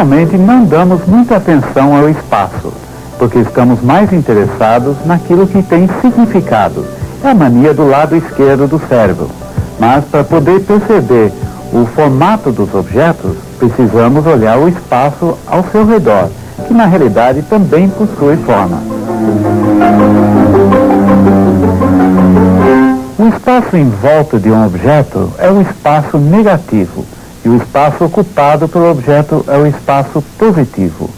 Geralmente não damos muita atenção ao espaço, porque estamos mais interessados naquilo que tem significado. É a mania do lado esquerdo do cérebro. Mas para poder perceber o formato dos objetos, precisamos olhar o espaço ao seu redor, que na realidade também possui forma. O espaço em volta de um objeto é o espaço negativo, e o espaço ocupado pelo objeto é o espaço positivo.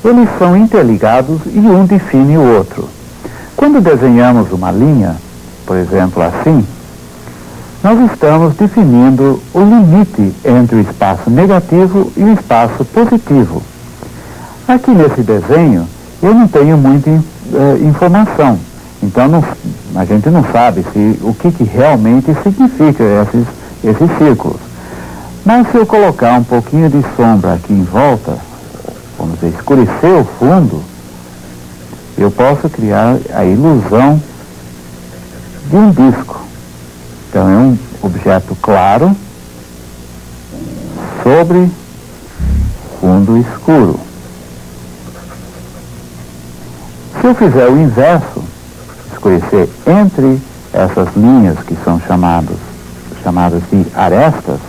Eles são interligados e um define o outro. Quando desenhamos uma linha, por exemplo assim, nós estamos definindo o limite entre o espaço negativo e o espaço positivo. Aqui nesse desenho, eu não tenho muita informação, então a gente não sabe o que realmente significa esses círculos. Mas se eu colocar um pouquinho de sombra aqui em volta, vamos dizer, escurecer o fundo, eu posso criar a ilusão de um disco. Então é um objeto claro sobre fundo escuro. Se eu fizer o inverso, escurecer entre essas linhas que são chamadas de arestas,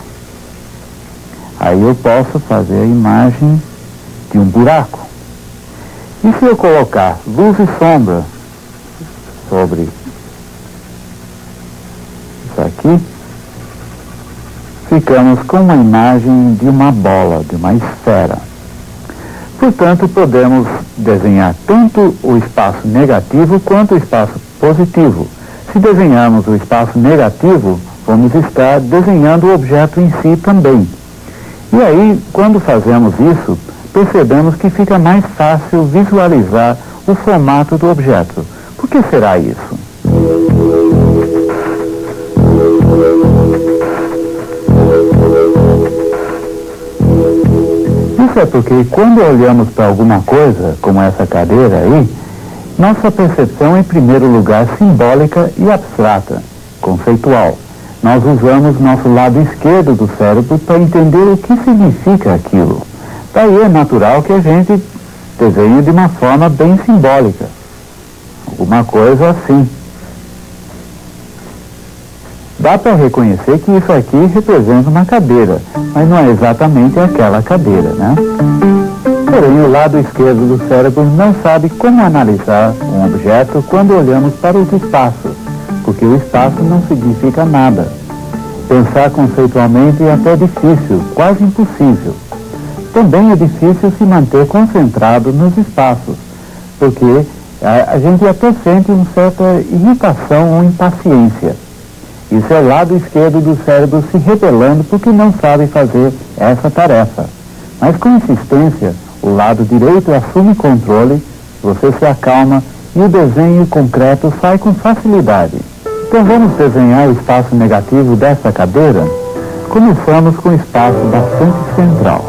aí eu posso fazer a imagem de um buraco. E se eu colocar luz e sombra sobre isso aqui, ficamos com uma imagem de uma bola, de uma esfera. Portanto, podemos desenhar tanto o espaço negativo quanto o espaço positivo. Se desenharmos o espaço negativo, vamos estar desenhando o objeto em si também. E aí, quando fazemos isso, percebemos que fica mais fácil visualizar o formato do objeto. Por que será isso? Isso é porque quando olhamos para alguma coisa, como essa cadeira aí, nossa percepção é em primeiro lugar simbólica e abstrata, conceitual. Nós usamos nosso lado esquerdo do cérebro para entender o que significa aquilo. Daí é natural que a gente desenhe de uma forma bem simbólica. Alguma coisa assim. Dá para reconhecer que isso aqui representa uma cadeira, mas não é exatamente aquela cadeira, né? Porém, o lado esquerdo do cérebro não sabe como analisar um objeto quando olhamos para os espaços, porque o espaço não significa nada. Pensar conceitualmente é até difícil, quase impossível. Também é difícil se manter concentrado nos espaços, porque a gente até sente uma certa irritação ou impaciência. Isso é o lado esquerdo do cérebro se rebelando porque não sabe fazer essa tarefa. Mas com insistência, o lado direito assume controle, você se acalma e o desenho concreto sai com facilidade. Então vamos desenhar o espaço negativo dessa cadeira? Começamos com o espaço bastante central.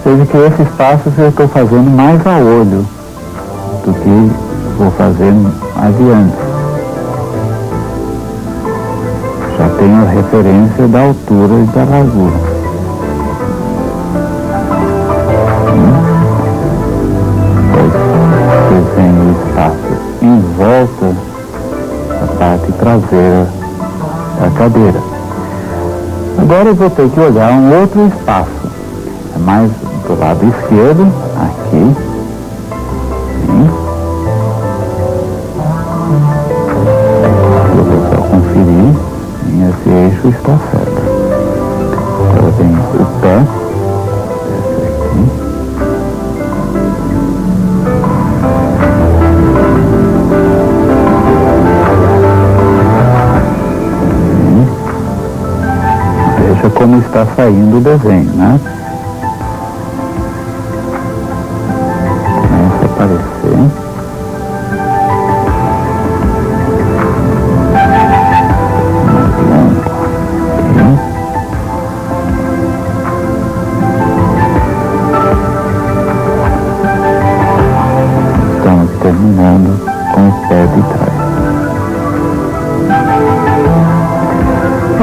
Veja que esse espaço eu estou fazendo mais a olho do que vou fazer adiante. Já tenho a referência da altura e da largura. Depois desenho o espaço em volta da parte traseira da cadeira. Agora eu vou ter que olhar um outro espaço. É mais do lado esquerdo, aqui. Sim. Eu vou só conferir se esse eixo está certo. Agora tem o pé. Esse aqui. Sim. Veja como está saindo o desenho, né?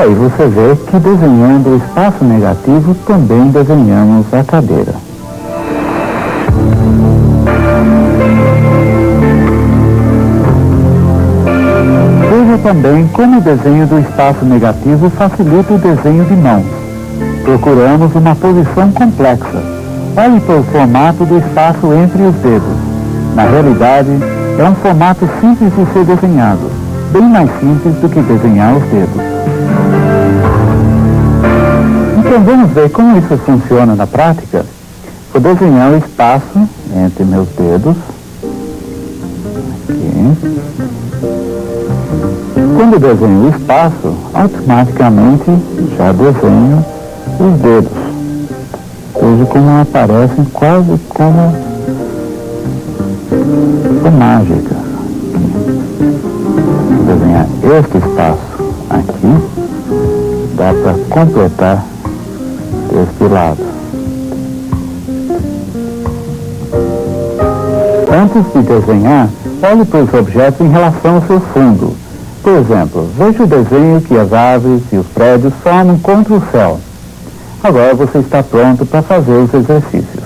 aí você vê que desenhando o espaço negativo também desenhamos a cadeira. Veja também como o desenho do espaço negativo facilita o desenho de mãos. Procuramos uma posição complexa. Olhe para o formato do espaço entre os dedos. Na realidade, é um formato simples de ser desenhado, bem mais simples do que desenhar os dedos. Então vamos ver como isso funciona na prática. Vou desenhar o espaço entre meus dedos. Aqui. Quando eu desenho o espaço, automaticamente já desenho os dedos. Veja como aparecem quase como mágica. Vou desenhar este espaço aqui. Dá para completar deste lado. Antes de desenhar, olhe para os objetos em relação ao seu fundo. Por exemplo, veja o desenho que as árvores e os prédios formam contra o céu. Agora você está pronto para fazer os exercícios.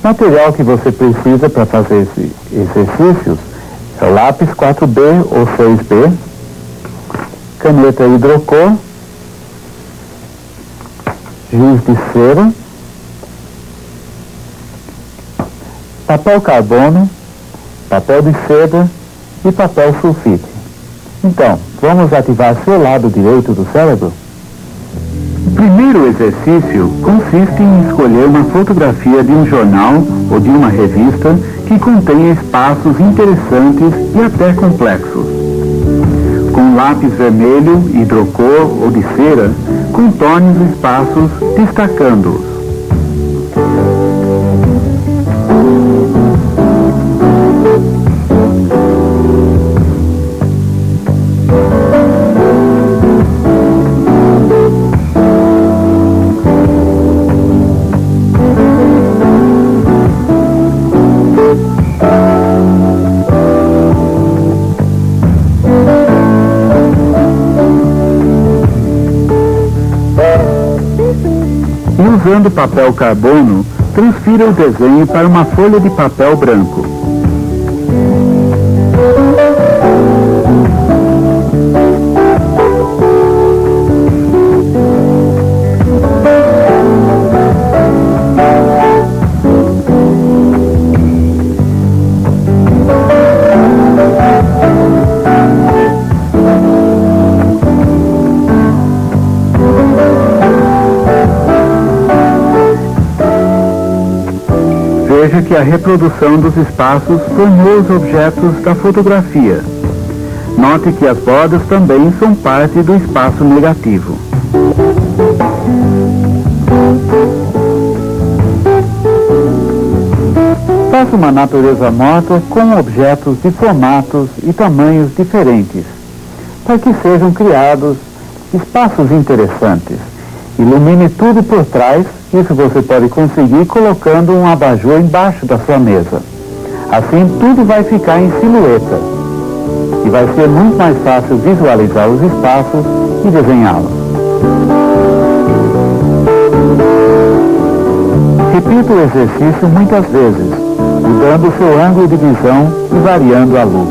O material que você precisa para fazer esses exercícios é o lápis 4B ou 6B, caneta hidrocor, giz de cera, papel carbono, papel de seda e papel sulfite. Então, vamos ativar seu lado direito do cérebro? O primeiro exercício consiste em escolher uma fotografia de um jornal ou de uma revista que contenha espaços interessantes e até complexos. Com lápis vermelho, hidrocor ou de cera, contorne os espaços destacando-os. Usando papel carbono, transfira o desenho para uma folha de papel branco. Veja que a reprodução dos espaços formou os objetos da fotografia. Note que as bordas também são parte do espaço negativo. Faça uma natureza morta com objetos de formatos e tamanhos diferentes, para que sejam criados espaços interessantes. Ilumine tudo por trás. Isso você pode conseguir colocando um abajur embaixo da sua mesa. Assim, tudo vai ficar em silhueta. E vai ser muito mais fácil visualizar os espaços e desenhá-los. Repita o exercício muitas vezes, mudando o seu ângulo de visão e variando a luz.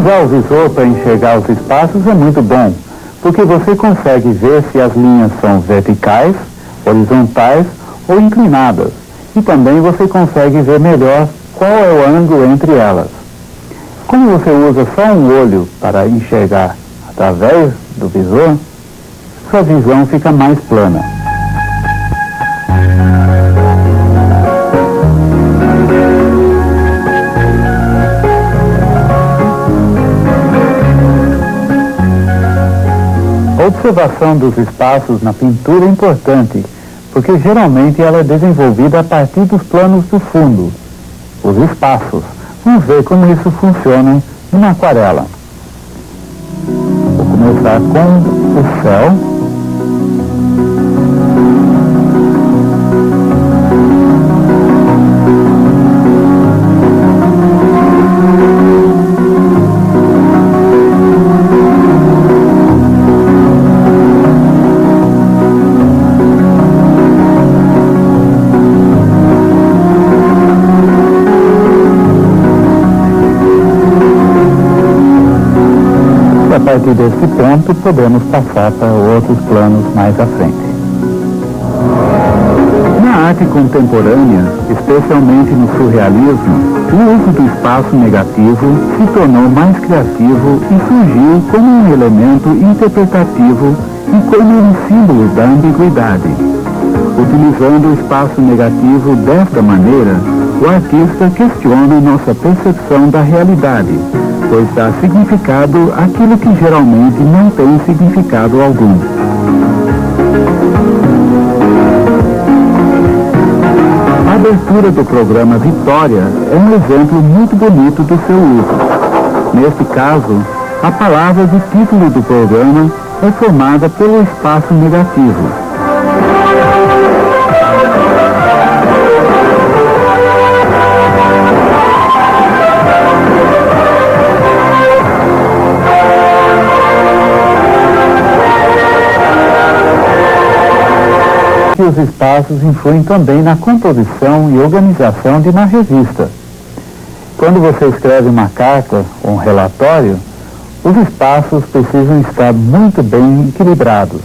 Usar o visor para enxergar os espaços é muito bom, porque você consegue ver se as linhas são verticais, horizontais ou inclinadas. E também você consegue ver melhor qual é o ângulo entre elas. Como você usa só um olho para enxergar através do visor, sua visão fica mais plana. A observação dos espaços na pintura é importante, porque geralmente ela é desenvolvida a partir dos planos do fundo, os espaços. Vamos ver como isso funciona numa aquarela. Vou começar com o céu. A partir desse ponto, podemos passar para outros planos mais à frente. Na arte contemporânea, especialmente no surrealismo, o uso do espaço negativo se tornou mais criativo e surgiu como um elemento interpretativo e como um símbolo da ambiguidade. Utilizando o espaço negativo desta maneira, o artista questiona nossa percepção da realidade, pois dá significado àquilo que geralmente não tem significado algum. A abertura do programa Vitória é um exemplo muito bonito do seu uso. Neste caso, a palavra de título do programa é formada pelo espaço negativo. Os espaços influem também na composição e organização de uma revista. Quando você escreve uma carta ou um relatório, os espaços precisam estar muito bem equilibrados.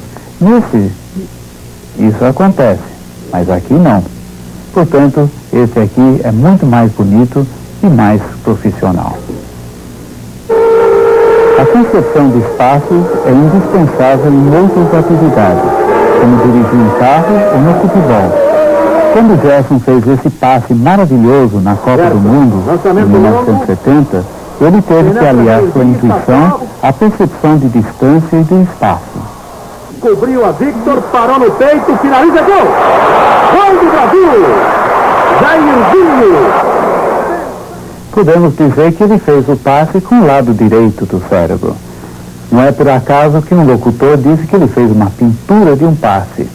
Isso acontece, mas aqui não. Portanto, esse aqui é muito mais bonito e mais profissional. A concepção de espaços é indispensável em outras atividades, como dirigir um carro ou no futebol. Quando Gerson fez esse passe maravilhoso na Copa do Mundo, em 1970, ele teve que aliar sua intuição à percepção de distância e de espaço. Cobriu a Victor, parou no peito, finaliza, gol! Gol do Brasil! Jairzinho! Podemos dizer que ele fez o passe com o lado direito do cérebro. Não é por acaso que um locutor disse que ele fez uma pintura de um passe.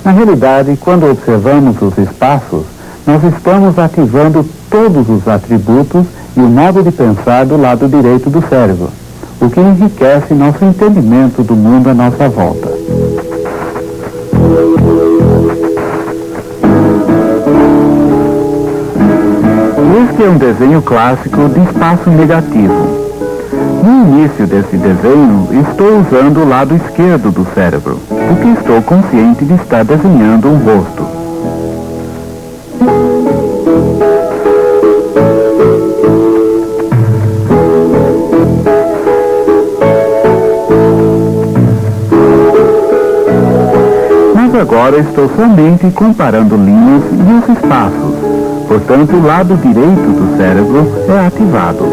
Na realidade, quando observamos os espaços, nós estamos ativando todos os atributos e o modo de pensar do lado direito do cérebro, o que enriquece nosso entendimento do mundo à nossa volta. Este é um desenho clássico de espaço negativo. No início desse desenho, estou usando o lado esquerdo do cérebro, porque estou consciente de estar desenhando um rosto. Mas agora estou somente comparando linhas e os espaços. Portanto, o lado direito do cérebro é ativado.